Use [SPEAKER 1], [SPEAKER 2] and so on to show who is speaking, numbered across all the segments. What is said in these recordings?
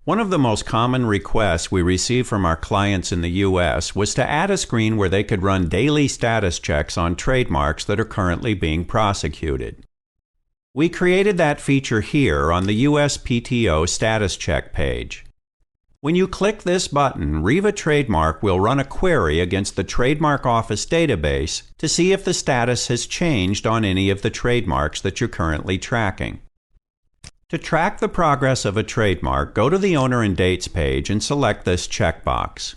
[SPEAKER 1] One of the most common requests we received from our clients in the U.S. was to add a screen where they could run daily status checks on trademarks that are currently being prosecuted. We created that feature here on the USPTO status check page. When you click this button, Riva Trademark will run a query against the Trademark Office database to see if the status has changed on any of the trademarks that you're currently tracking. To track the progress of a trademark, go to the Owner and Dates page and select this checkbox.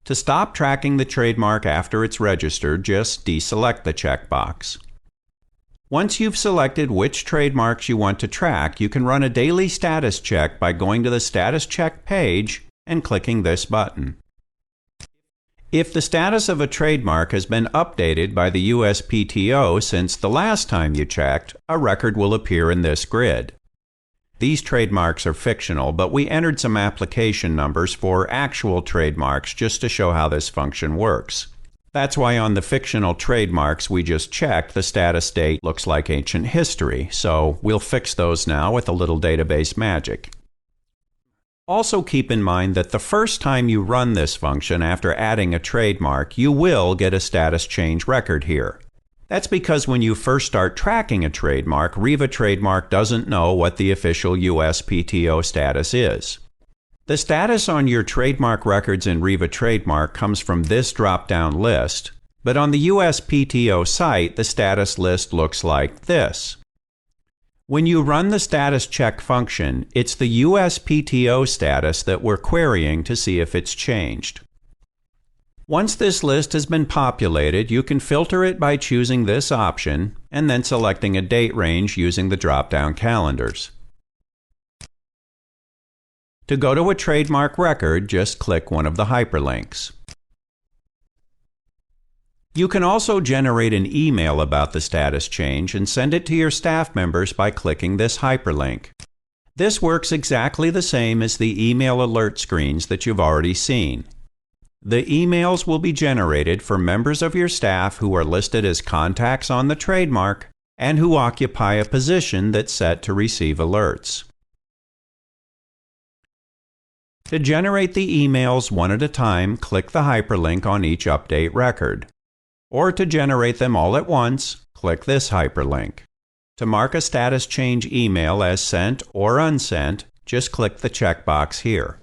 [SPEAKER 1] To stop tracking the trademark after it's registered, just deselect the checkbox. Once you've selected which trademarks you want to track, you can run a daily status check by going to the Status Check page and clicking this button. If the status of a trademark has been updated by the USPTO since the last time you checked, a record will appear in this grid. These trademarks are fictional, but we entered some application numbers for actual trademarks just to show how this function works. That's why on the fictional trademarks we just checked, the status date looks like ancient history, so we'll fix those now with a little database magic. Also keep in mind that the first time you run this function after adding a trademark, you will get a status change record here. That's because when you first start tracking a trademark, Riva Trademark doesn't know what the official USPTO status is. The status on your trademark records in Riva Trademark comes from this drop-down list, but on the USPTO site, the status list looks like this. When you run the status check function, it's the USPTO status that we're querying to see if it's changed. Once this list has been populated, you can filter it by choosing this option and then selecting a date range using the drop-down calendars. To go to a trademark record, just click one of the hyperlinks. You can also generate an email about the status change and send it to your staff members by clicking this hyperlink. This works exactly the same as the email alert screens that you've already seen. The emails will be generated for members of your staff who are listed as contacts on the trademark and who occupy a position that's set to receive alerts. To generate the emails one at a time, click the hyperlink on each update record. Or to generate them all at once, click this hyperlink. To mark a status change email as sent or unsent, just click the checkbox here.